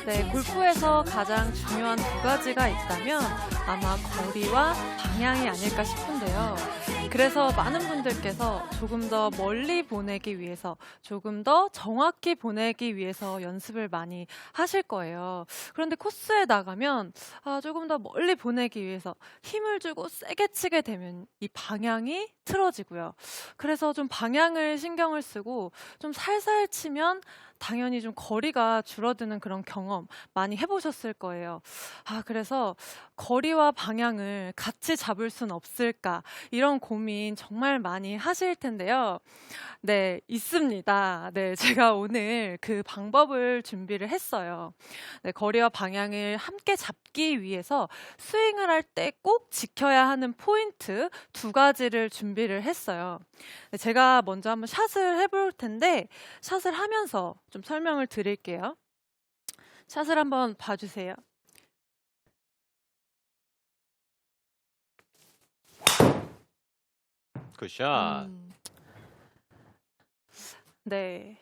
네, 골프에서 가장 중요한 두 가지가 있다면 아마 거리와 방향이 아닐까 싶은데요. 그래서 많은 분들께서 조금 더 멀리 보내기 위해서, 조금 더 정확히 보내기 위해서 연습을 많이 하실 거예요. 그런데 코스에 나가면 조금 더 멀리 보내기 위해서 힘을 주고 세게 치게 되면 이 방향이 틀어지고요. 그래서 좀 방향을 신경을 쓰고 좀 살살 치면 당연히 좀 거리가 줄어드는 그런 경험 많이 해보셨을 거예요. 그래서 거리와 방향을 같이 잡을 순 없을까? 이런 고민 정말 많이 하실 텐데요. 네, 있습니다. 네, 제가 오늘 그 방법을 준비를 했어요. 네, 거리와 방향을 함께 잡기 위해서 스윙을 할 때 꼭 지켜야 하는 포인트 두 가지를 준비를 했어요. 네, 제가 먼저 한번 샷을 해볼 텐데 샷을 하면서 좀 설명을 드릴게요. 샷을 한번 봐주세요. 굿샷. 네,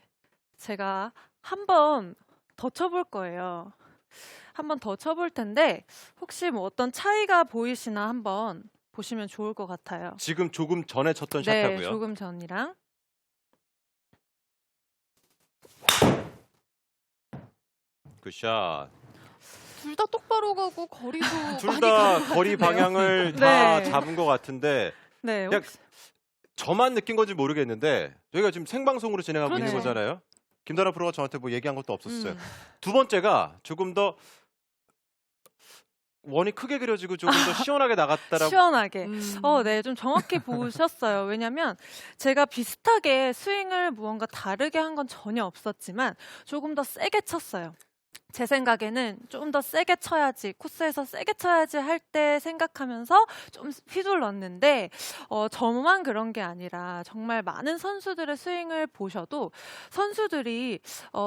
제가 한 번 더 쳐볼 거예요. 한 번 더 쳐볼 텐데 혹시 뭐 어떤 차이가 보이시나 한번 보시면 좋을 것 같아요. 지금 조금 전에 쳤던 네, 샷하고요. 조금 전이랑. 굿샷. 둘 다 똑바로 가고 거리도 둘 많이 다 가는 것 거리 같은데요. 방향을 다 네. 잡은 것 같은데 네, 그냥 저만 느낀 건지 모르겠는데 저희가 지금 생방송으로 진행하고 있는 그렇죠. 거잖아요. 김다라 프로가 저한테 뭐 얘기한 것도 없었어요. 음. 두 번째가 조금 더 원이 크게 그려지고 조금 더 시원하게 나갔다라고. 시원하게. 음. 네, 좀 정확히 보셨어요. 왜냐면 제가 비슷하게 스윙을 무언가 다르게 한 건 전혀 없었지만 조금 더 세게 쳤어요. 제 생각에는 좀 더 세게 쳐야지, 코스에서 세게 쳐야지 할 때 생각하면서 좀 휘둘렀는데 저만 그런 게 아니라 정말 많은 선수들의 스윙을 보셔도 선수들이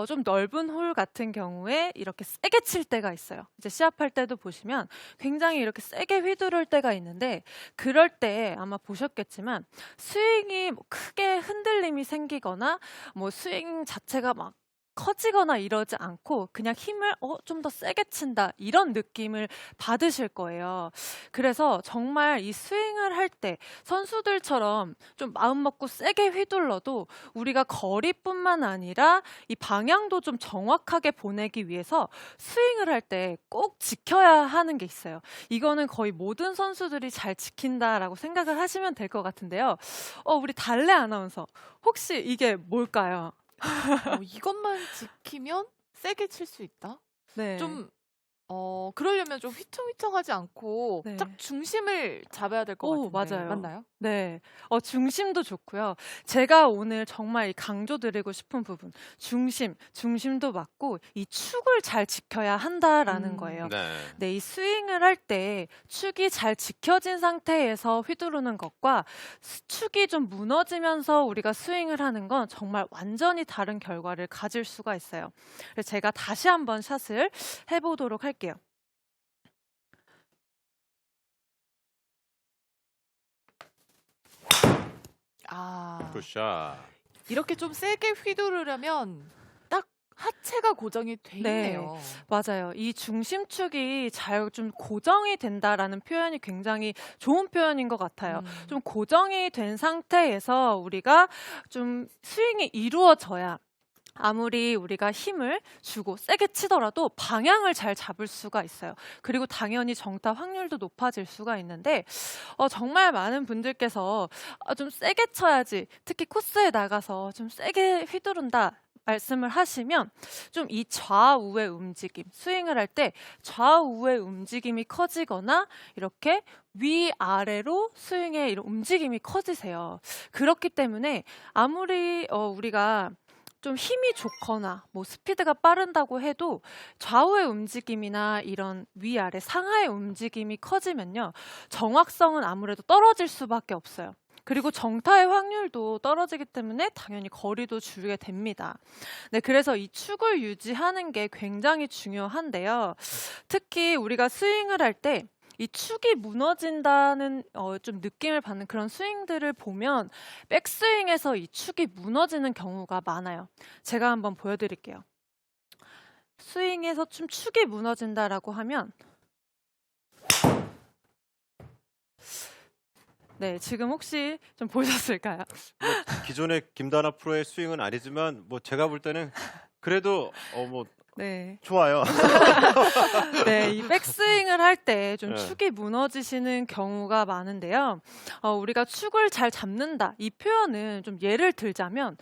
좀 넓은 홀 같은 경우에 이렇게 세게 칠 때가 있어요. 이제 시합할 때도 보시면 굉장히 이렇게 세게 휘두를 때가 있는데 그럴 때 아마 보셨겠지만 스윙이 뭐 크게 흔들림이 생기거나 뭐 스윙 자체가 막 커지거나 이러지 않고 그냥 힘을 좀 더 세게 친다 이런 느낌을 받으실 거예요. 그래서 정말 이 스윙을 할 때 선수들처럼 좀 마음 먹고 세게 휘둘러도 우리가 거리뿐만 아니라 이 방향도 좀 정확하게 보내기 위해서 스윙을 할 때 꼭 지켜야 하는 게 있어요. 이거는 거의 모든 선수들이 잘 지킨다라고 생각을 하시면 될 것 같은데요. 우리 달래 아나운서 혹시 이게 뭘까요? 이것만 지키면 세게 칠 수 있다. 네. 좀 그러려면 좀 휘청휘청하지 않고 네. 딱 중심을 잡아야 될 것 오, 같은데 맞아요. 맞나요? 네. 중심도 좋고요. 제가 오늘 정말 강조드리고 싶은 부분, 중심도 맞고 이 축을 잘 지켜야 한다라는 거예요. 네. 네, 이 스윙을 할 때 축이 잘 지켜진 상태에서 휘두르는 것과 축이 좀 무너지면서 우리가 스윙을 하는 건 정말 완전히 다른 결과를 가질 수가 있어요. 그래서 제가 다시 한번 샷을 해보도록 할게요. 굿샷. 이렇게 좀 세게 휘두르려면 딱 하체가 고정이 돼 네. 있네요. 맞아요. 이 중심축이 잘 좀 고정이 된다라는 표현이 굉장히 좋은 표현인 것 같아요. 좀 고정이 된 상태에서 우리가 좀 스윙이 이루어져야 아무리 우리가 힘을 주고 세게 치더라도 방향을 잘 잡을 수가 있어요. 그리고 당연히 정타 확률도 높아질 수가 있는데 정말 많은 분들께서 좀 세게 쳐야지, 특히 코스에 나가서 좀 세게 휘두른다 말씀을 하시면 좀 이 좌우의 움직임, 스윙을 할 때 좌우의 움직임이 커지거나 이렇게 위아래로 스윙의 이런 움직임이 커지세요. 그렇기 때문에 아무리 우리가 좀 힘이 좋거나 뭐 스피드가 빠른다고 해도 좌우의 움직임이나 이런 위아래 상하의 움직임이 커지면요, 정확성은 아무래도 떨어질 수밖에 없어요. 그리고 정타의 확률도 떨어지기 때문에 당연히 거리도 줄게 됩니다. 네, 그래서 이 축을 유지하는 게 굉장히 중요한데요. 특히 우리가 스윙을 할 때 이 축이 무너진다는 좀 느낌을 받는 그런 스윙들을 보면 백스윙에서 이 축이 무너지는 경우가 많아요. 제가 한번 보여드릴게요. 스윙에서 좀 축이 무너진다라고 하면 네, 지금 혹시 좀 보셨을까요? 뭐 기존의 김다나 프로의 스윙은 아니지만 뭐 제가 볼 때는 그래도 뭐 네. 좋아요. 네, 이 백스윙을 할 때 좀 네. 축이 무너지시는 경우가 많은데요. 우리가 축을 잘 잡는다. 이 표현은 좀 예를 들자면,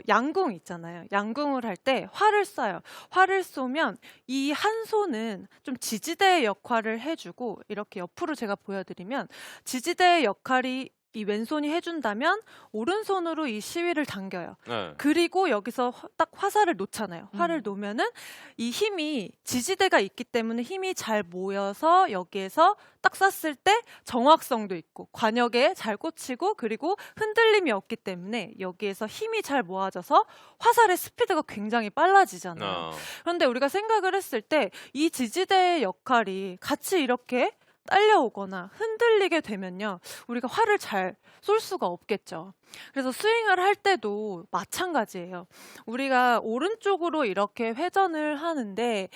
양궁 있잖아요. 양궁을 할 때 활을 쏴요. 활을 쏘면 이 한 손은 좀 지지대의 역할을 해주고, 이렇게 옆으로 제가 보여드리면, 지지대의 역할이 이 왼손이 해준다면 오른손으로 이 시위를 당겨요. 네. 그리고 여기서 딱 화살을 놓잖아요. 활을 음. 놓으면은 이 힘이 지지대가 있기 때문에 힘이 잘 모여서 여기에서 딱 쐈을 때 정확성도 있고 관역에 잘 꽂히고 그리고 흔들림이 없기 때문에 여기에서 힘이 잘 모아져서 화살의 스피드가 굉장히 빨라지잖아요. 어. 그런데 우리가 생각을 했을 때 이 지지대의 역할이 같이 이렇게 딸려오거나 흔들리게 되면요. 우리가 활을 잘 쏠 수가 없겠죠. 그래서 스윙을 할 때도 마찬가지예요. 우리가 오른쪽으로 이렇게 회전을 하는데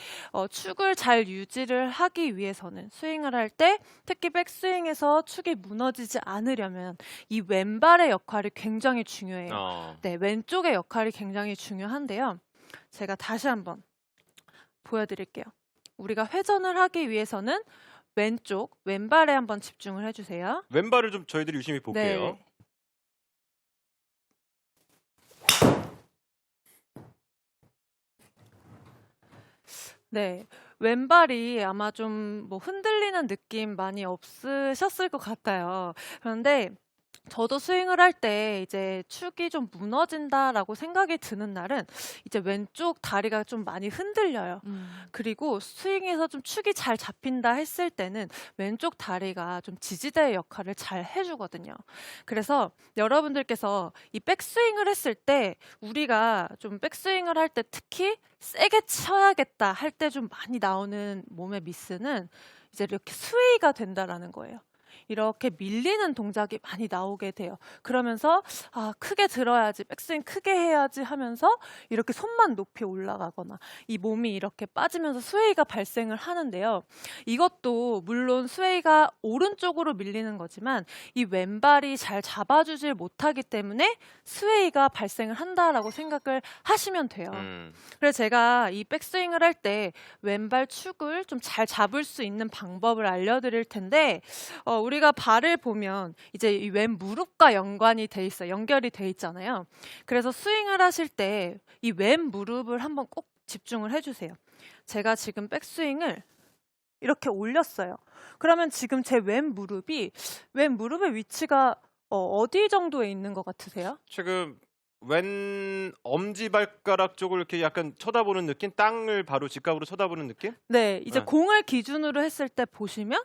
축을 잘 유지를 하기 위해서는 스윙을 할 때 특히 백스윙에서 축이 무너지지 않으려면 이 왼발의 역할이 굉장히 중요해요. 네, 왼쪽의 역할이 굉장히 중요한데요. 제가 다시 한번 보여드릴게요. 우리가 회전을 하기 위해서는 왼발에 한번 집중을 해주세요. 왼발을 좀 저희들이 유심히 볼게요. 네, 왼발이 아마 좀 뭐 흔들리는 느낌 많이 없으셨을 것 같아요. 그런데 저도 스윙을 할 때 이제 축이 좀 무너진다라고 생각이 드는 날은 이제 왼쪽 다리가 좀 많이 흔들려요. 그리고 스윙에서 좀 축이 잘 잡힌다 했을 때는 왼쪽 다리가 좀 지지대의 역할을 잘 해주거든요. 그래서 여러분들께서 이 백스윙을 했을 때 우리가 좀 백스윙을 할 때 특히 세게 쳐야겠다 할 때 좀 많이 나오는 몸의 미스는 이제 이렇게 스웨이가 된다라는 거예요. 이렇게 밀리는 동작이 많이 나오게 돼요. 그러면서 크게 들어야지, 백스윙 크게 해야지 하면서 이렇게 손만 높이 올라가거나 이 몸이 이렇게 빠지면서 스웨이가 발생을 하는데요. 이것도 물론 스웨이가 오른쪽으로 밀리는 거지만 이 왼발이 잘 잡아주질 못하기 때문에 스웨이가 발생을 한다라고 생각을 하시면 돼요. 그래서 제가 이 백스윙을 할 때 왼발 축을 좀 잘 잡을 수 있는 방법을 알려드릴 텐데 우리가 발을 보면 이제 이 왼 무릎과 연결이 돼 있잖아요. 그래서 스윙을 하실 때 이 왼 무릎을 한번 꼭 집중을 해주세요. 제가 지금 백스윙을 이렇게 올렸어요. 그러면 지금 제 왼 무릎의 위치가 어디 정도에 있는 것 같으세요? 지금 왼 엄지발가락 쪽을 이렇게 약간 쳐다보는 느낌? 땅을 바로 직각으로 쳐다보는 느낌? 네, 이제 네. 공을 기준으로 했을 때 보시면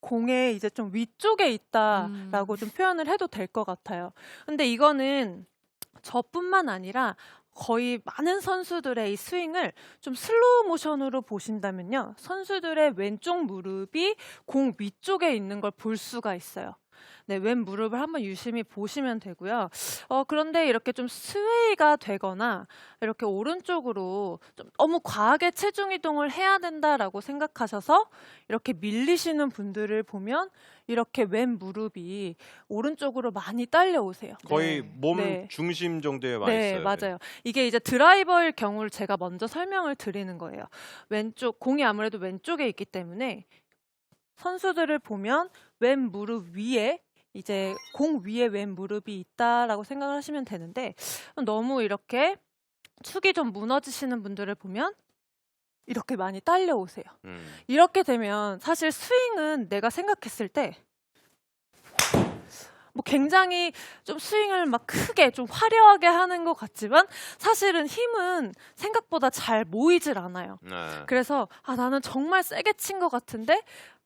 공의 이제 좀 위쪽에 있다라고 좀 표현을 해도 될 것 같아요. 근데 이거는 저뿐만 아니라 거의 많은 선수들의 이 스윙을 좀 슬로우 모션으로 보신다면요. 선수들의 왼쪽 무릎이 공 위쪽에 있는 걸 볼 수가 있어요. 네, 왼 무릎을 한번 유심히 보시면 되고요. 그런데 이렇게 좀 스웨이가 되거나 이렇게 오른쪽으로 좀 너무 과하게 체중 이동을 해야 된다라고 생각하셔서 이렇게 밀리시는 분들을 보면 이렇게 왼 무릎이 오른쪽으로 많이 딸려오세요. 거의 몸 네. 중심 정도에 와 네, 있어요. 맞아요. 이게 이제 드라이버일 경우를 제가 먼저 설명을 드리는 거예요. 공이 아무래도 왼쪽에 있기 때문에 선수들을 보면 왼 무릎 위에 이제 공 위에 왼 무릎이 있다라고 생각을 하시면 되는데 너무 이렇게 축이 좀 무너지시는 분들을 보면 이렇게 많이 딸려오세요. 이렇게 되면 사실 스윙은 내가 생각했을 때 뭐 굉장히 좀 스윙을 막 크게 좀 화려하게 하는 것 같지만 사실은 힘은 생각보다 잘 모이질 않아요. 네. 그래서 나는 정말 세게 친 것 같은데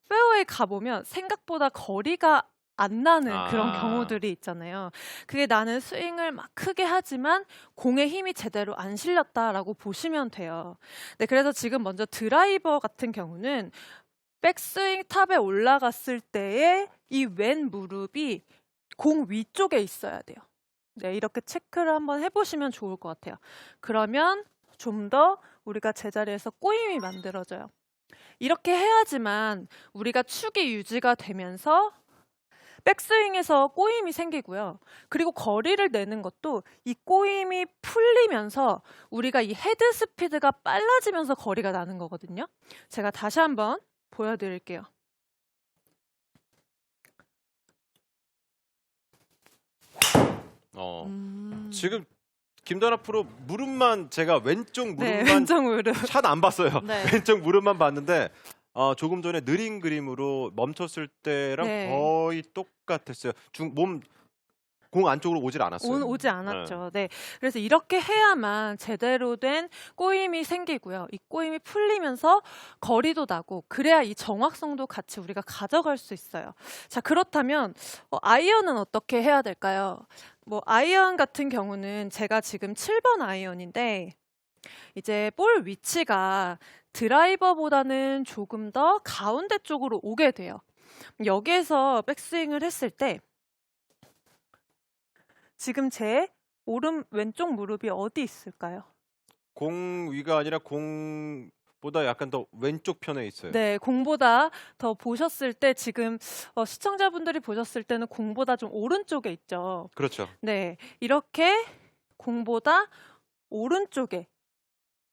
페어웨이 가보면 생각보다 거리가 안 나는 그런 경우들이 있잖아요. 그게 나는 스윙을 막 크게 하지만 공의 힘이 제대로 안 실렸다라고 보시면 돼요. 네, 그래서 지금 먼저 드라이버 같은 경우는 백스윙 탑에 올라갔을 때의 이 왼 무릎이 공 위쪽에 있어야 돼요. 네, 이렇게 체크를 한번 해보시면 좋을 것 같아요. 그러면 좀 더 우리가 제자리에서 꼬임이 만들어져요. 이렇게 해야지만 우리가 축이 유지가 되면서 백스윙에서 꼬임이 생기고요. 그리고 거리를 내는 것도 이 꼬임이 풀리면서 우리가 이 헤드 스피드가 빨라지면서 거리가 나는 거거든요. 제가 다시 한번 보여드릴게요. 지금 김다나 프로 무릎만 제가 왼쪽 네, 무릎만 왼쪽 무릎. 샷 안 봤어요. 네. 왼쪽 무릎만 봤는데 조금 전에 느린 그림으로 멈췄을 때랑 네. 거의 똑같았어요. 공 안쪽으로 오질 않았어요. 오지 않았죠. 네. 그래서 이렇게 해야만 제대로 된 꼬임이 생기고요. 이 꼬임이 풀리면서 거리도 나고 그래야 이 정확성도 같이 우리가 가져갈 수 있어요. 자, 그렇다면 아이언은 어떻게 해야 될까요? 아이언 같은 경우는 제가 지금 7번 아이언인데 이제 볼 위치가 드라이버보다는 조금 더 가운데 쪽으로 오게 돼요. 여기에서 백스윙을 했을 때 지금 제 왼쪽 무릎이 어디 있을까요? 공 위가 아니라 공보다 약간 더 왼쪽 편에 있어요. 네, 공보다 더 보셨을 때 지금 시청자분들이 보셨을 때는 공보다 좀 오른쪽에 있죠. 그렇죠. 네, 이렇게 공보다 오른쪽에,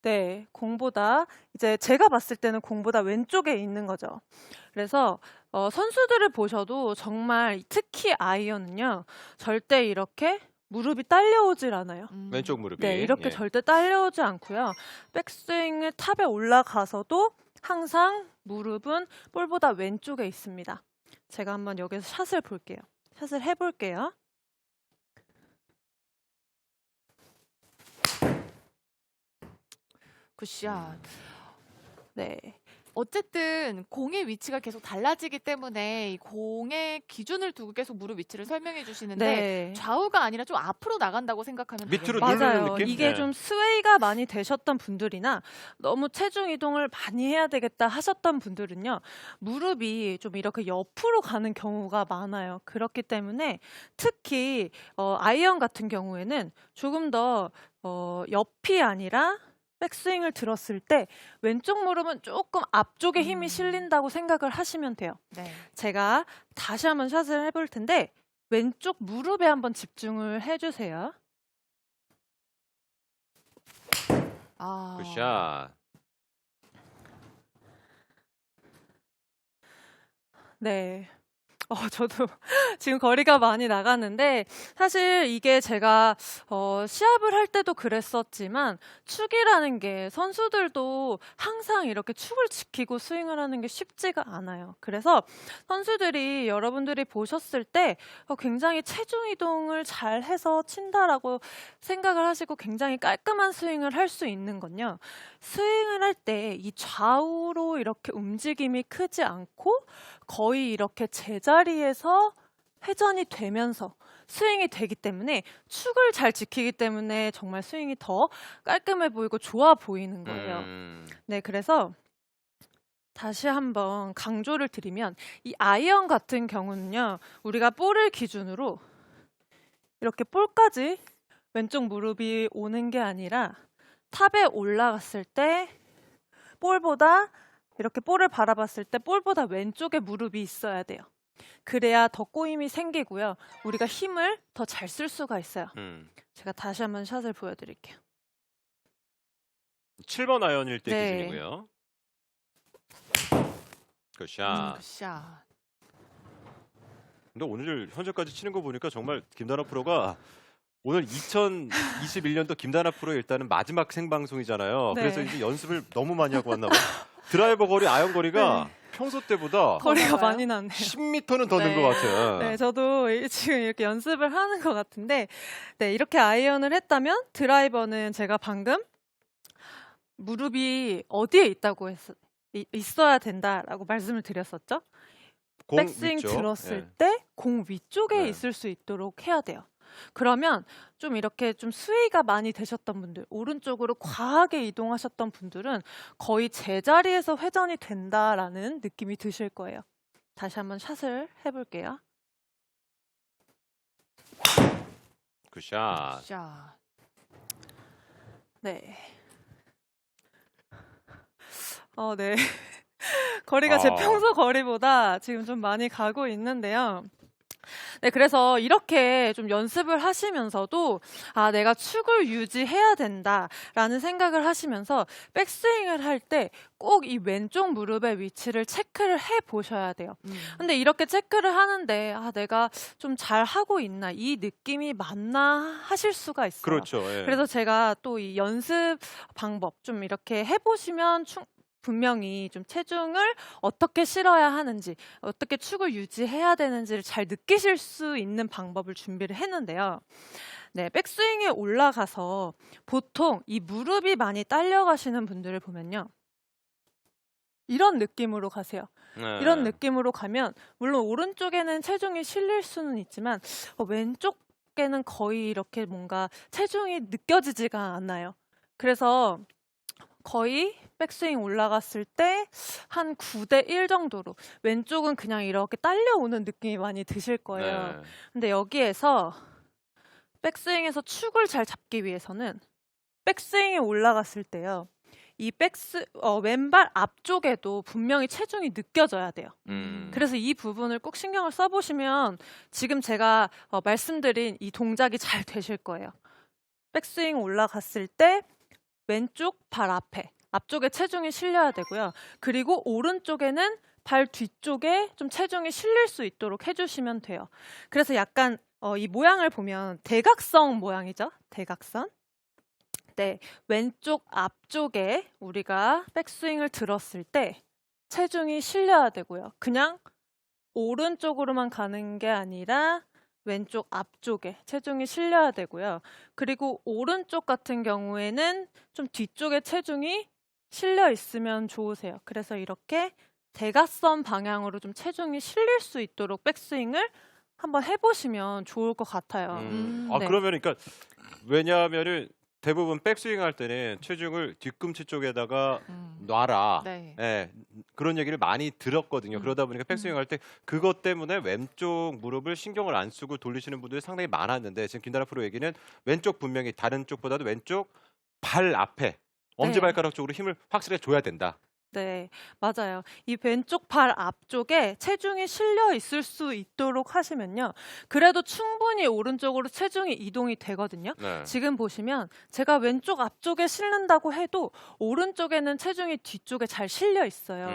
네, 공보다 이제 제가 봤을 때는 공보다 왼쪽에 있는 거죠. 그래서 선수들을 보셔도 정말 특히 아이언은요, 절대 이렇게 무릎이 딸려오질 않아요. 왼쪽 무릎이. 네, 이렇게 예. 절대 딸려오지 않고요. 백스윙을 탑에 올라가서도 항상 무릎은 볼보다 왼쪽에 있습니다. 제가 한번 여기서 샷을 볼게요. 샷을 해볼게요. 굿샷. 네. 어쨌든 공의 위치가 계속 달라지기 때문에 이 공의 기준을 두고 계속 무릎 위치를 설명해 주시는데 네. 좌우가 아니라 좀 앞으로 나간다고 생각하면 밑으로 되겠네요. 누르는 맞아요. 느낌? 이게 네. 좀 스웨이가 많이 되셨던 분들이나 너무 체중 이동을 많이 해야 되겠다 하셨던 분들은요. 무릎이 좀 이렇게 옆으로 가는 경우가 많아요. 그렇기 때문에 특히 아이언 같은 경우에는 조금 더 옆이 아니라 백스윙을 들었을 때 왼쪽 무릎은 조금 앞쪽에 힘이 실린다고 생각을 하시면 돼요. 네. 제가 다시 한번 샷을 해볼 텐데 왼쪽 무릎에 한번 집중을 해주세요. 아. 굿샷. 네. 저도 지금 거리가 많이 나갔는데 사실 이게 제가 시합을 할 때도 그랬었지만 축이라는 게 선수들도 항상 이렇게 축을 지키고 스윙을 하는 게 쉽지가 않아요. 그래서 선수들이 여러분들이 보셨을 때 굉장히 체중 이동을 잘 해서 친다라고 생각을 하시고 굉장히 깔끔한 스윙을 할 수 있는 건요. 스윙을 할 때 이 좌우로 이렇게 움직임이 크지 않고 거의 이렇게 제자리에서 회전이 되면서 스윙이 되기 때문에 축을 잘 지키기 때문에 정말 스윙이 더 깔끔해 보이고 좋아 보이는 거예요. 네, 그래서 다시 한번 강조를 드리면 이 아이언 같은 경우는요. 우리가 볼을 기준으로 이렇게 볼까지 왼쪽 무릎이 오는 게 아니라 탑에 올라갔을 때 볼보다 이렇게 볼을 바라봤을 때 볼보다 왼쪽에 무릎이 있어야 돼요. 그래야 더 꼬임이 생기고요. 우리가 힘을 더 잘 쓸 수가 있어요. 제가 다시 한번 샷을 보여드릴게요. 7번 아이언일 때 네. 기준이고요. 굿샷. 굿샷. 근데 오늘 현재까지 치는 거 보니까 정말 김다나 프로가 오늘 2021년도 김다나 프로의 일단은 마지막 생방송이잖아요. 네. 그래서 이제 연습을 너무 많이 하고 왔나 봐요. 드라이버 거리, 아이언 거리가 평소 때보다 거리가 그런가요? 많이 나네요. 10m는 더 는 네. 것 같아요. 네, 저도 지금 이렇게 연습을 하는 것 같은데, 네, 이렇게 아이언을 했다면 드라이버는 제가 방금 무릎이 어디에 있어야 된다라고 말씀을 드렸었죠. 공 백스윙 위쪽. 들었을 예. 때 공 위쪽에 네. 있을 수 있도록 해야 돼요. 그러면 좀 이렇게 좀 스웨이가 많이 되셨던 분들, 오른쪽으로 과하게 이동하셨던 분들은 거의 제자리에서 회전이 된다라는 느낌이 드실 거예요. 다시 한번 샷을 해볼게요. 굿샷. 굿샷. 네. 네. 거리가 제 아. 평소 거리보다 지금 좀 많이 가고 있는데요. 네, 그래서 이렇게 좀 연습을 하시면서도 내가 축을 유지해야 된다라는 생각을 하시면서 백스윙을 할 때 꼭 이 왼쪽 무릎의 위치를 체크를 해 보셔야 돼요. 근데 이렇게 체크를 하는데 내가 좀 잘하고 있나, 이 느낌이 맞나 하실 수가 있어요. 그렇죠. 예. 그래서 제가 또 이 연습 방법 좀 이렇게 해보시면 분명히 좀 체중을 어떻게 실어야 하는지, 어떻게 축을 유지해야 되는지를 잘 느끼실 수 있는 방법을 준비를 했는데요. 네, 백스윙에 올라가서 보통 이 무릎이 많이 딸려가시는 분들을 보면요. 이런 느낌으로 가세요. 네. 이런 느낌으로 가면 물론 오른쪽에는 체중이 실릴 수는 있지만 왼쪽에는 거의 이렇게 뭔가 체중이 느껴지지가 않아요. 그래서 거의 백스윙 올라갔을 때 한 9대 1 정도로 왼쪽은 그냥 이렇게 딸려오는 느낌이 많이 드실 거예요. 네. 근데 여기에서 백스윙에서 축을 잘 잡기 위해서는 백스윙에 올라갔을 때요. 이 왼발 앞쪽에도 분명히 체중이 느껴져야 돼요. 그래서 이 부분을 꼭 신경을 써보시면 지금 제가 말씀드린 이 동작이 잘 되실 거예요. 백스윙 올라갔을 때 왼쪽 발 앞쪽에 체중이 실려야 되고요. 그리고 오른쪽에는 발 뒤쪽에 좀 체중이 실릴 수 있도록 해주시면 돼요. 그래서 약간 이 모양을 보면 대각선 모양이죠. 대각선. 네, 왼쪽 앞쪽에 우리가 백스윙을 들었을 때 체중이 실려야 되고요. 그냥 오른쪽으로만 가는 게 아니라 왼쪽 앞쪽에 체중이 실려야 되고요. 그리고 오른쪽 같은 경우에는 좀 뒤쪽에 체중이 실려 있으면 좋으세요. 그래서 이렇게 대각선 방향으로 좀 체중이 실릴 수 있도록 백스윙을 한번 해보시면 좋을 것 같아요. 네. 그러면 그러니까 왜냐하면은 대부분 백스윙 할 때는 체중을 뒤꿈치 쪽에다가 놔라. 네. 예, 그런 얘기를 많이 들었거든요. 그러다 보니까 백스윙 할 때 그것 때문에 왼쪽 무릎을 신경을 안 쓰고 돌리시는 분들이 상당히 많았는데 지금 김다나 프로 얘기는 왼쪽 분명히 다른 쪽보다도 왼쪽 발 앞에 엄지발가락 쪽으로 힘을 확실히 줘야 된다. 네, 맞아요. 이 왼쪽 발 앞쪽에 체중이 실려 있을 수 있도록 하시면요. 그래도 충분히 오른쪽으로 체중이 이동이 되거든요. 네. 지금 보시면 제가 왼쪽 앞쪽에 실는다고 해도 오른쪽에는 체중이 뒤쪽에 잘 실려 있어요.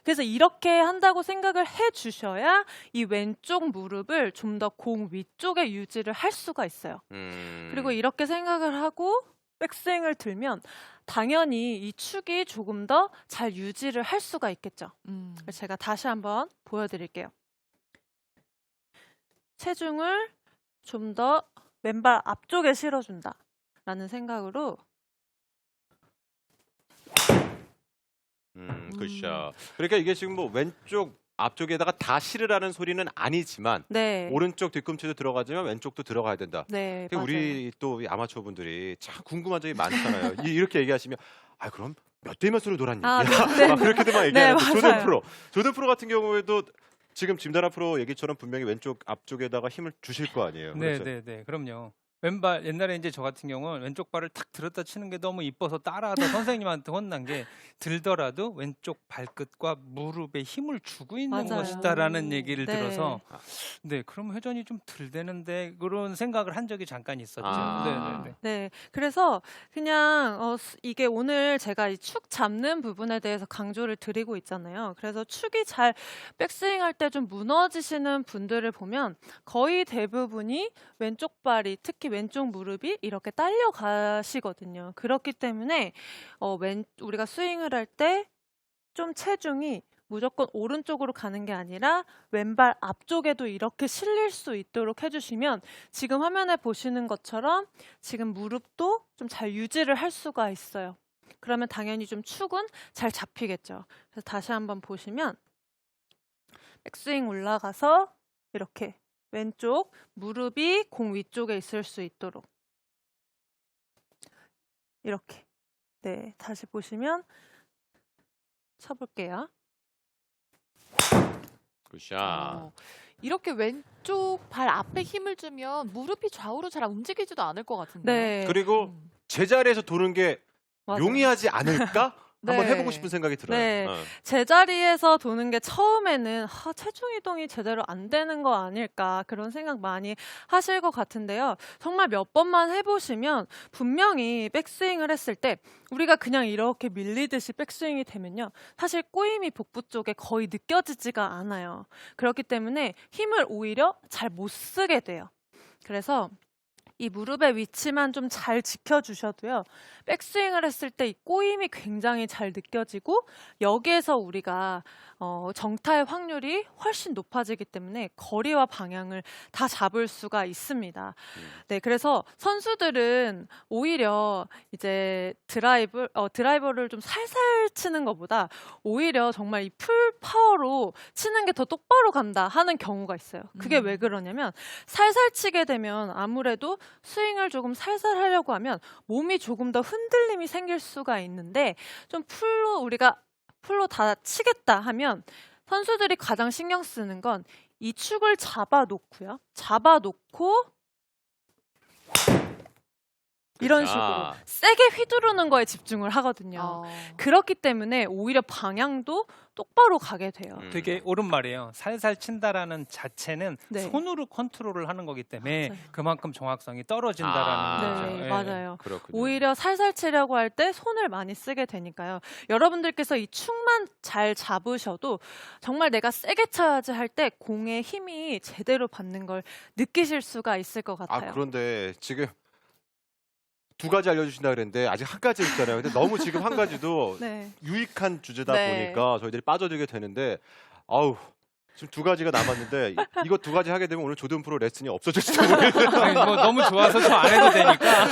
그래서 이렇게 한다고 생각을 해 주셔야 이 왼쪽 무릎을 좀 더 공 위쪽에 유지를 할 수가 있어요. 그리고 이렇게 생각을 하고 백스윙을 들면 당연히 이 축이 조금 더 잘 유지를 할 수가 있겠죠. 그래서 제가 다시 한번 보여드릴게요. 체중을 좀 더 왼발 앞쪽에 실어준다 라는 생각으로 굿샷. 그러니까 이게 지금 뭐 왼쪽 앞쪽에다가 다 실으라는 소리는 아니지만 네, 오른쪽 뒤꿈치도 들어가지만 왼쪽도 들어가야 된다. 네, 맞아요. 우리 또 이 아마추어 분들이 참 궁금한 점이 많잖아요. 이렇게 얘기하시면 그럼 몇 대 몇으로 노란 얘기야? 네. 막 그렇게도만 네, 얘기하는데 맞아요. 조던 프로 같은 경우에도 지금 김다나 프로 얘기처럼 분명히 왼쪽 앞쪽에다가 힘을 주실 거 아니에요. 그렇죠? 네, 그럼요. 왼발 옛날에 이제 저 같은 경우는 왼쪽 발을 탁 들었다 치는 게 너무 이뻐서 따라하다 선생님한테 혼난 게 들더라도 왼쪽 발끝과 무릎에 힘을 주고 있는 맞아요. 것이다라는 얘기를 네. 들어서 그럼 회전이 좀 덜 되는데 그런 생각을 한 적이 잠깐 있었죠. 네. 네, 그래서 그냥 이게 오늘 제가 이 축 잡는 부분에 대해서 강조를 드리고 있잖아요. 그래서 축이 잘 백스윙 할 때 좀 무너지시는 분들을 보면 거의 대부분이 왼쪽 발이 특히 왼쪽 무릎이 이렇게 딸려 가시거든요. 그렇기 때문에 우리가 스윙을 할 때 좀 체중이 무조건 오른쪽으로 가는 게 아니라 왼발 앞쪽에도 이렇게 실릴 수 있도록 해주시면 지금 화면에 보시는 것처럼 지금 무릎도 좀 잘 유지를 할 수가 있어요. 그러면 당연히 좀 축은 잘 잡히겠죠. 그래서 다시 한번 보시면 백스윙 올라가서 이렇게 왼쪽 무릎이 공 위쪽에 있을 수 있도록 이렇게 다시 보시면 쳐볼게요. 굿샷. 이렇게 왼쪽 발 앞에 힘을 주면 무릎이 좌우로 잘 움직이지도 않을 것 같은데. 네, 그리고 제자리에서 도는 게 맞아요. 용이하지 않을까? 한번 네. 해보고 싶은 생각이 들어요. 네. 제자리에서 도는 게 처음에는 체중 이동이 제대로 안 되는 거 아닐까 그런 생각 많이 하실 것 같은데요. 정말 몇 번만 해보시면 분명히 백스윙을 했을 때 우리가 그냥 이렇게 밀리듯이 백스윙이 되면요. 사실 꼬임이 복부 쪽에 거의 느껴지지가 않아요. 그렇기 때문에 힘을 오히려 잘 못 쓰게 돼요. 그래서 이 무릎의 위치만 좀 잘 지켜주셔도요. 백스윙을 했을 때 이 꼬임이 굉장히 잘 느껴지고 여기에서 우리가 정타의 확률이 훨씬 높아지기 때문에 거리와 방향을 다 잡을 수가 있습니다. 네, 그래서 선수들은 오히려 이제 드라이버를 좀 살살 치는 것보다 오히려 정말 이 풀 파워로 치는 게 더 똑바로 간다 하는 경우가 있어요. 그게 왜 그러냐면 살살 치게 되면 아무래도 스윙을 조금 살살 하려고 하면 몸이 조금 더 흔들림이 생길 수가 있는데 좀 우리가 풀로 다 치겠다 하면 선수들이 가장 신경 쓰는 건 이 축을 잡아놓고요. 잡아놓고 이런 그쵸. 식으로 세게 휘두르는 거에 집중을 하거든요. 그렇기 때문에 오히려 방향도 똑바로 가게 돼요. 되게 옳은 말이에요. 살살 친다라는 자체는 네. 손으로 컨트롤을 하는 거기 때문에 맞아요. 그만큼 정확성이 떨어진다라는 거죠. 네, 예. 맞아요. 그렇군요. 오히려 살살 치려고 할 때 손을 많이 쓰게 되니까요. 여러분들께서 이 축만 잘 잡으셔도 정말 내가 세게 쳐야지 할 때 공의 힘이 제대로 받는 걸 느끼실 수가 있을 것 같아요. 그런데 지금 두 가지 알려주신다 그랬는데 아직 한 가지 있잖아요. 근데 너무 지금 한 가지도 네. 유익한 주제다 네. 보니까 저희들이 빠져들게 되는데 아우 지금 두 가지가 남았는데 이거 두 가지 하게 되면 오늘 조든 프로 레슨이 없어질지도 모르겠어요. 아니, 뭐 너무 좋아서 저 안 해도 되니까.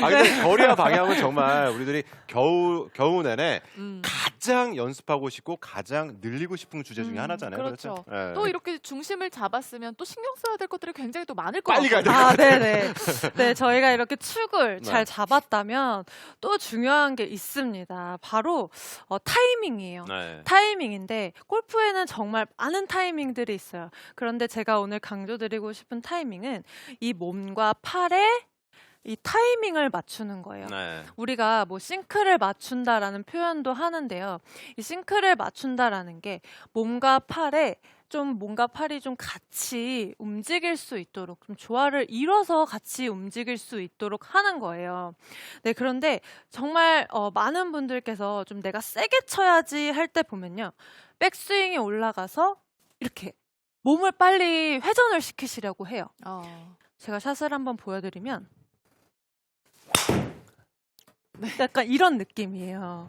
근데 거리와 방향은 정말 우리들이 겨우 내내 음. 가장 연습하고 싶고 가장 늘리고 싶은 주제 중에 하나잖아요. 그렇죠. 예. 또 이렇게 중심을 잡았으면 또 신경 써야 될 것들이 굉장히 또 많을 것 빨리 가야 같아요. 돼요. 네네. 네, 저희가 이렇게 축을 네. 잘 잡았다면 또 중요한 게 있습니다. 바로 타이밍이에요. 네. 타이밍인데 골프에는 정말 많은 타이밍들이 있어요. 그런데 제가 오늘 강조드리고 싶은 타이밍은 이 몸과 팔의 이 타이밍을 맞추는 거예요. 네. 우리가 뭐 싱크를 맞춘다라는 표현도 하는데요. 이 싱크를 맞춘다라는 게 몸과 팔이 좀 같이 움직일 수 있도록 좀 조화를 이뤄서 같이 움직일 수 있도록 하는 거예요. 네, 그런데 정말 많은 분들께서 좀 내가 세게 쳐야지 할 때 보면요. 백스윙이 올라가서 이렇게 몸을 빨리 회전을 시키시려고 해요. 제가 샷을 한번 보여드리면 약간 이런 느낌이에요.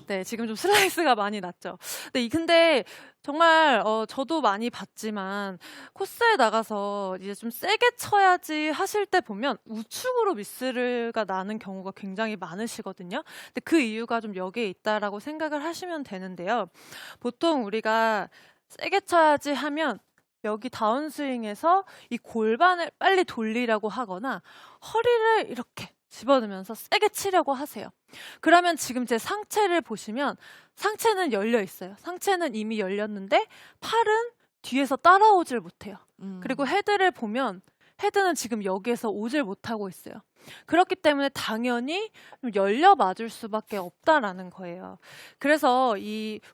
네, 지금 좀 슬라이스가 많이 났죠. 네, 근데 정말 저도 많이 봤지만 코스에 나가서 이제 좀 세게 쳐야지 하실 때 보면 우측으로 미스가 나는 경우가 굉장히 많으시거든요. 근데 그 이유가 좀 여기에 있다라고 생각을 하시면 되는데요. 보통 우리가 세게 쳐야지 하면 여기 다운스윙에서 이 골반을 빨리 돌리려고 하거나 허리를 이렇게 집어넣으면서 세게 치려고 하세요. 그러면 지금 제 상체를 보시면 상체는 열려 있어요. 상체는 이미 열렸는데 팔은 뒤에서 따라오질 못해요. 그리고 헤드를 보면 헤드는 지금 여기에서 오질 못하고 있어요. 그렇기 때문에 당연히 좀 열려 맞을 수밖에 없다라는 거예요. 그래서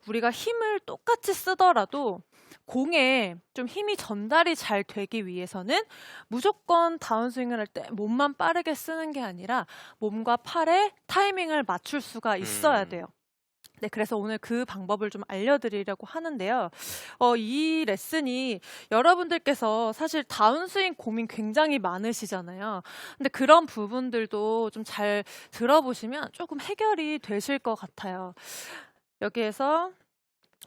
우리가 힘을 똑같이 쓰더라도 공에 좀 힘이 전달이 잘 되기 위해서는 무조건 다운스윙을 할 때 몸만 빠르게 쓰는 게 아니라 몸과 팔의 타이밍을 맞출 수가 있어야 돼요. 네, 그래서 오늘 그 방법을 좀 알려드리려고 하는데요. 이 레슨이 여러분들께서 사실 다운스윙 고민 굉장히 많으시잖아요. 근데 그런 부분들도 좀 잘 들어보시면 조금 해결이 되실 것 같아요. 여기에서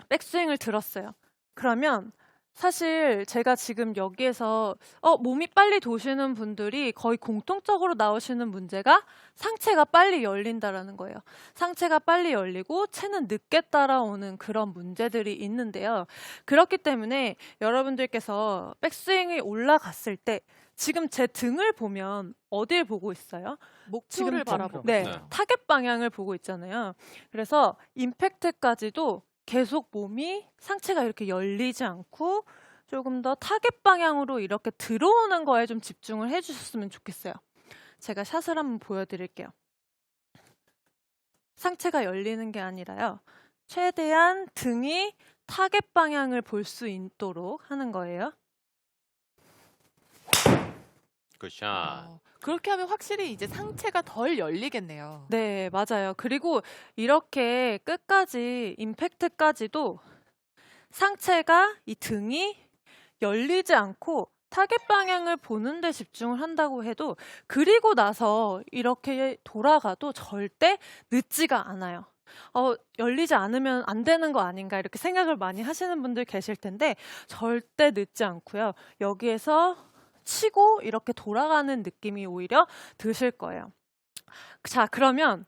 백스윙을 들었어요. 그러면 사실 제가 지금 여기에서 몸이 빨리 도시는 분들이 거의 공통적으로 나오시는 문제가 상체가 빨리 열린다라는 거예요. 상체가 빨리 열리고 채는 늦게 따라오는 그런 문제들이 있는데요. 그렇기 때문에 여러분들께서 백스윙이 올라갔을 때 지금 제 등을 보면 어딜 보고 있어요? 목표를 바라보고. 네, 네. 타겟 방향을 보고 있잖아요. 그래서 임팩트까지도 계속 몸이 상체가 이렇게 열리지 않고 조금 더 타겟 방향으로 이렇게 들어오는 거에 좀 집중을 해주셨으면 좋겠어요. 제가 샷을 한번 보여드릴게요. 상체가 열리는 게 아니라요. 최대한 등이 타겟 방향을 볼 수 있도록 하는 거예요. 굿샷. 그렇게 하면 확실히 이제 상체가 덜 열리겠네요. 네, 맞아요. 그리고 이렇게 끝까지 임팩트까지도 상체가 이 등이 열리지 않고 타겟 방향을 보는 데 집중을 한다고 해도 그리고 나서 이렇게 돌아가도 절대 늦지가 않아요. 열리지 않으면 안 되는 거 아닌가 이렇게 생각을 많이 하시는 분들 계실 텐데 절대 늦지 않고요. 여기에서 치고 이렇게 돌아가는 느낌이 오히려 드실 거예요. 자, 그러면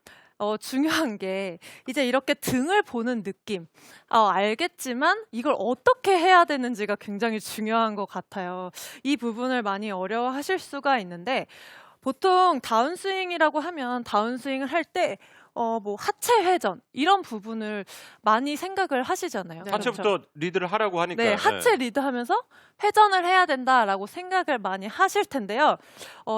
중요한 게 이제 이렇게 등을 보는 느낌. 알겠지만 이걸 어떻게 해야 되는지가 굉장히 중요한 것 같아요. 이 부분을 많이 어려워하실 수가 있는데 보통 다운스윙이라고 하면 다운스윙을 할 때 뭐 하체 회전 이런 부분을 많이 생각을 하시잖아요. 네. 그렇죠? 하체부터 리드를 하라고 하니까. 네, 하체 리드하면서 회전을 해야 된다라고 생각을 많이 하실 텐데요.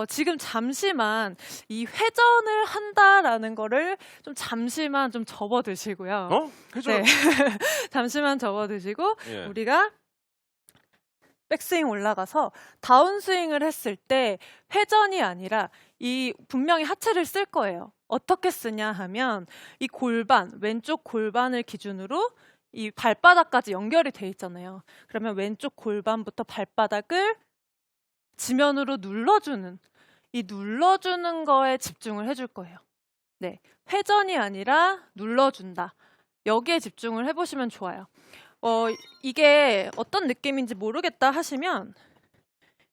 지금 잠시만 이 회전을 한다라는 거를 좀 잠시만 좀 접어두시고요. 회전. 네, 잠시만 접어두시고 예. 우리가 백스윙 올라가서 다운스윙을 했을 때 회전이 아니라 이 분명히 하체를 쓸 거예요. 어떻게 쓰냐 하면 이 골반, 왼쪽 골반을 기준으로 이 발바닥까지 연결이 돼 있잖아요. 그러면 왼쪽 골반부터 발바닥을 지면으로 눌러주는 이 눌러주는 거에 집중을 해줄 거예요. 네, 회전이 아니라 눌러준다. 여기에 집중을 해보시면 좋아요. 이게 어떤 느낌인지 모르겠다 하시면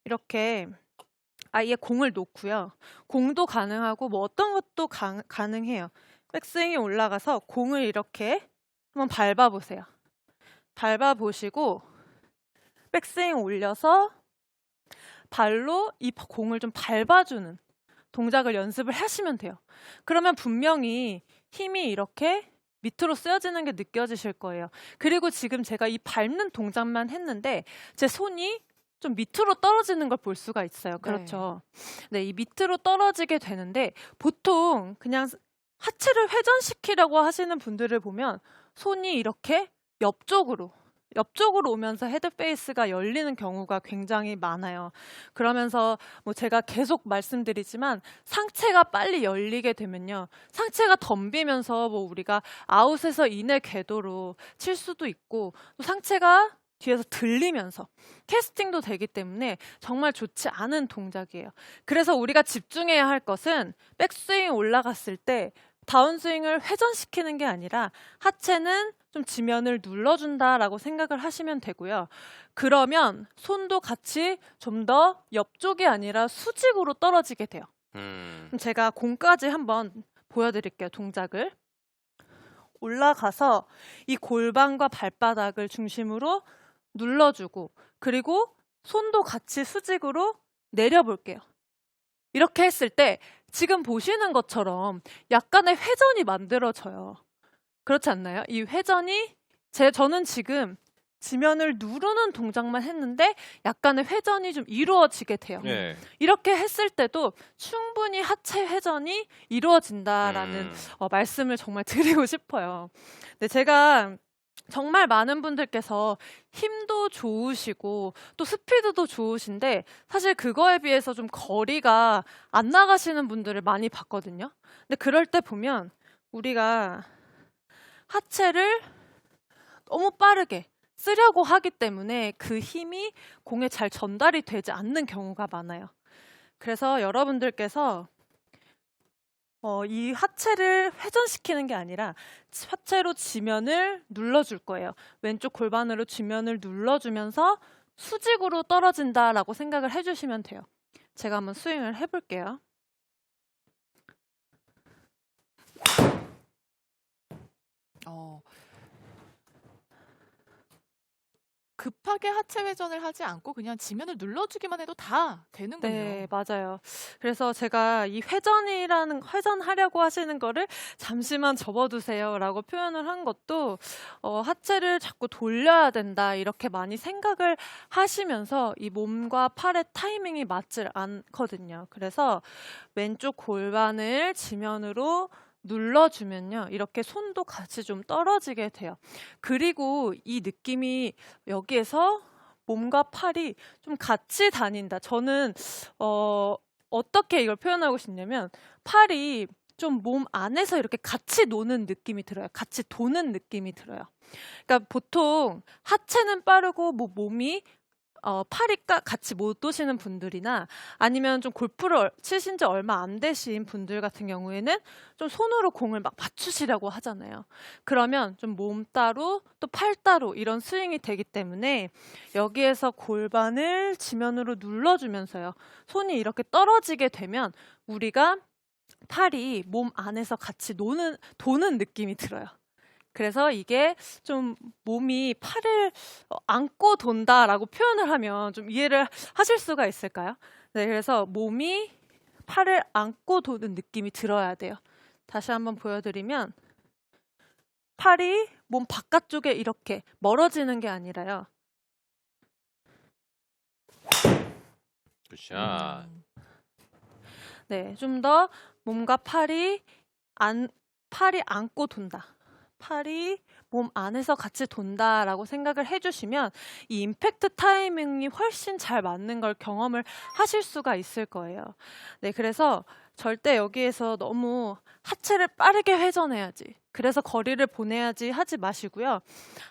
이렇게 아예 공을 놓고요. 공도 가능하고 뭐 어떤 것도 가능해요. 백스윙이 올라가서 공을 이렇게 한번 밟아보세요. 밟아보시고 백스윙 올려서 발로 이 공을 좀 밟아주는 동작을 연습을 하시면 돼요. 그러면 분명히 힘이 이렇게 밑으로 쓰여지는 게 느껴지실 거예요. 그리고 지금 제가 이 밟는 동작만 했는데 제 손이 좀 밑으로 떨어지는 걸 볼 수가 있어요. 그렇죠. 네, 이 밑으로 떨어지게 되는데 보통 그냥 하체를 회전시키려고 하시는 분들을 보면 손이 이렇게 옆쪽으로 오면서 헤드페이스가 열리는 경우가 굉장히 많아요. 그러면서 뭐 제가 계속 말씀드리지만 상체가 빨리 열리게 되면요. 상체가 덤비면서 뭐 우리가 아웃에서 인의 궤도로 칠 수도 있고 또 상체가 뒤에서 들리면서 캐스팅도 되기 때문에 정말 좋지 않은 동작이에요. 그래서 우리가 집중해야 할 것은 백스윙 올라갔을 때 다운스윙을 회전시키는 게 아니라 하체는 좀 지면을 눌러준다라고 생각을 하시면 되고요. 그러면 손도 같이 좀 더 옆쪽이 아니라 수직으로 떨어지게 돼요. 그럼 제가 공까지 한번 보여드릴게요. 동작을. 올라가서 이 골반과 발바닥을 중심으로 눌러주고 그리고 손도 같이 수직으로 내려볼게요. 이렇게 했을 때 지금 보시는 것처럼 약간의 회전이 만들어져요. 그렇지 않나요? 이 회전이 저는 지금 지면을 누르는 동작만 했는데 약간의 회전이 좀 이루어지게 돼요. 예. 이렇게 했을 때도 충분히 하체 회전이 이루어진다라는 말씀을 정말 드리고 싶어요. 근데 제가 정말 많은 분들께서 힘도 좋으시고 또 스피드도 좋으신데 사실 그거에 비해서 좀 거리가 안 나가시는 분들을 많이 봤거든요. 근데 그럴 때 보면 우리가 하체를 너무 빠르게 쓰려고 하기 때문에 그 힘이 공에 잘 전달이 되지 않는 경우가 많아요. 그래서 여러분들께서 이 하체를 회전시키는 게 아니라 하체로 지면을 눌러줄 거예요. 왼쪽 골반으로 지면을 눌러주면서 수직으로 떨어진다라고 생각을 해주시면 돼요. 제가 한번 스윙을 해볼게요. 급하게 하체 회전을 하지 않고 그냥 지면을 눌러주기만 해도 다 되는군요. 네, 맞아요. 그래서 제가 이 회전하려고 하시는 거를 잠시만 접어두세요라고 표현을 한 것도 하체를 자꾸 돌려야 된다 이렇게 많이 생각을 하시면서 이 몸과 팔의 타이밍이 맞질 않거든요. 그래서 왼쪽 골반을 지면으로 눌러주면요. 이렇게 손도 같이 좀 떨어지게 돼요. 그리고 이 느낌이 여기에서 몸과 팔이 좀 같이 다닌다. 저는 어떻게 이걸 표현하고 싶냐면 팔이 좀 몸 안에서 이렇게 같이 노는 느낌이 들어요. 같이 도는 느낌이 들어요. 그러니까 보통 하체는 빠르고 뭐 몸이 팔이 같이 못 도시는 분들이나 아니면 좀 골프를 치신 지 얼마 안 되신 분들 같은 경우에는 좀 손으로 공을 막 맞추시려고 하잖아요. 그러면 좀 몸 따로 또 팔 따로 이런 스윙이 되기 때문에 여기에서 골반을 지면으로 눌러주면서요. 손이 이렇게 떨어지게 되면 우리가 팔이 몸 안에서 같이 도는 느낌이 들어요. 그래서 이게 좀 몸이 팔을 안고 돈다라고 표현을 하면 좀 이해를 하실 수가 있을까요? 네, 그래서 몸이 팔을 안고 도는 느낌이 들어야 돼요. 다시 한번 보여드리면 팔이 몸 바깥쪽에 이렇게 멀어지는 게 아니라요. 굿샷. 네, 좀 더 몸과 팔이 안고 돈다. 팔이 몸 안에서 같이 돈다라고 생각을 해주시면 이 임팩트 타이밍이 훨씬 잘 맞는 걸 경험을 하실 수가 있을 거예요. 네, 그래서 절대 여기에서 너무 하체를 빠르게 회전해야지, 그래서 거리를 보내야지 하지 마시고요.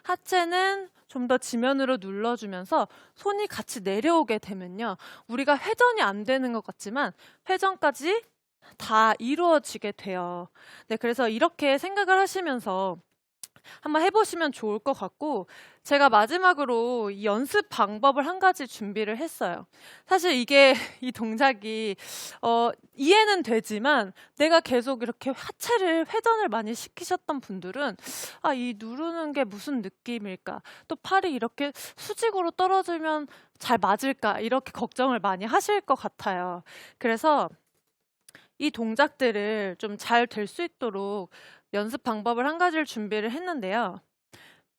하체는 좀 더 지면으로 눌러주면서 손이 같이 내려오게 되면요. 우리가 회전이 안 되는 것 같지만 회전까지 다 이루어지게 돼요. 네, 그래서 이렇게 생각을 하시면서 한번 해보시면 좋을 것 같고, 제가 마지막으로 이 연습 방법을 한 가지 준비를 했어요. 사실 이게 이 동작이 이해는 되지만 내가 계속 이렇게 하체를 회전을 많이 시키셨던 분들은 이 누르는 게 무슨 느낌일까? 또 팔이 이렇게 수직으로 떨어지면 잘 맞을까? 이렇게 걱정을 많이 하실 것 같아요. 그래서 이 동작들을 좀 잘 될 수 있도록 연습 방법을 한 가지를 준비를 했는데요.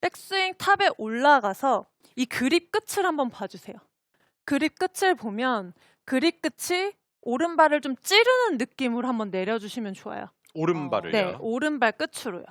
백스윙 탑에 올라가서 이 그립 끝을 한번 봐주세요. 그립 끝을 보면 그립 끝이 오른발을 좀 찌르는 느낌으로 한번 내려주시면 좋아요. 오른발을요. 네, 오른발 끝으로요.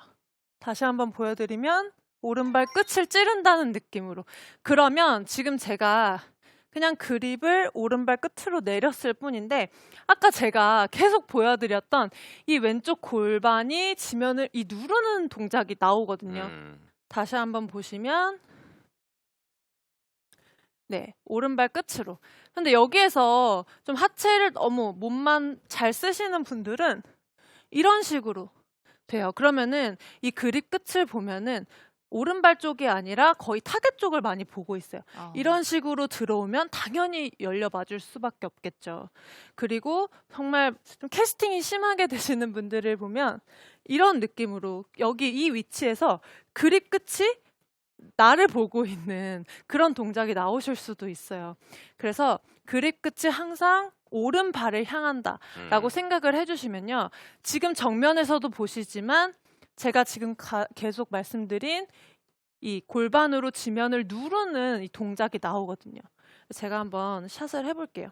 다시 한번 보여드리면 오른발 끝을 찌른다는 느낌으로. 그러면 지금 제가 그냥 그립을 오른발 끝으로 내렸을 뿐인데 아까 제가 계속 보여드렸던 이 왼쪽 골반이 지면을 이 누르는 동작이 나오거든요. 다시 한번 보시면 네, 오른발 끝으로. 근데 여기에서 좀 하체를 너무 몸만 잘 쓰시는 분들은 이런 식으로 돼요. 그러면은 이 그립 끝을 보면은 오른발 쪽이 아니라 거의 타겟 쪽을 많이 보고 있어요. 이런 식으로 들어오면 당연히 열려 맞을 수밖에 없겠죠. 그리고 정말 좀 캐스팅이 심하게 되시는 분들을 보면 이런 느낌으로 여기 이 위치에서 그립 끝이 나를 보고 있는 그런 동작이 나오실 수도 있어요. 그래서 그립 끝이 항상 오른발을 향한다라고 생각을 해주시면요. 지금 정면에서도 보시지만 제가 지금 계속 말씀드린 이 골반으로 지면을 누르는 이 동작이 나오거든요. 제가 한번 샷을 해볼게요.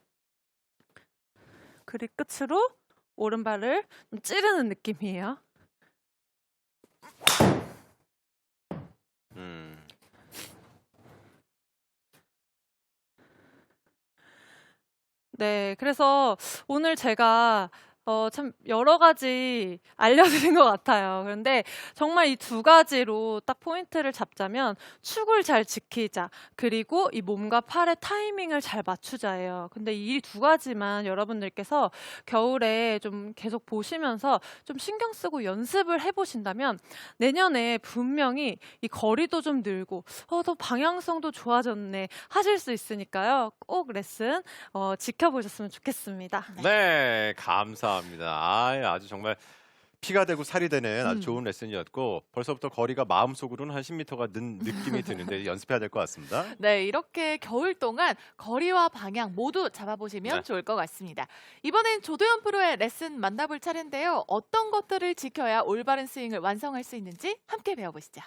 그립 끝으로 오른발을 좀 찌르는 느낌이에요. 네, 그래서 오늘 제가 참 여러 가지 알려드린 것 같아요. 그런데 정말 이 두 가지로 딱 포인트를 잡자면 축을 잘 지키자, 그리고 이 몸과 팔의 타이밍을 잘 맞추자예요. 근데 이 두 가지만 여러분들께서 겨울에 좀 계속 보시면서 좀 신경 쓰고 연습을 해보신다면 내년에 분명히 이 거리도 좀 늘고 더 방향성도 좋아졌네 하실 수 있으니까요. 꼭 레슨 지켜보셨으면 좋겠습니다. 네, 감사합니다. 아주 정말 피가 되고 살이 되는 아주 좋은 레슨이었고 벌써부터 거리가 마음속으로는 한 10m가 는 느낌이 드는데 연습해야 될 것 같습니다. 네, 이렇게 겨울 동안 거리와 방향 모두 잡아보시면 네. 좋을 것 같습니다. 이번엔 조도현 프로의 레슨 만나볼 차례인데요. 어떤 것들을 지켜야 올바른 스윙을 완성할 수 있는지 함께 배워보시죠.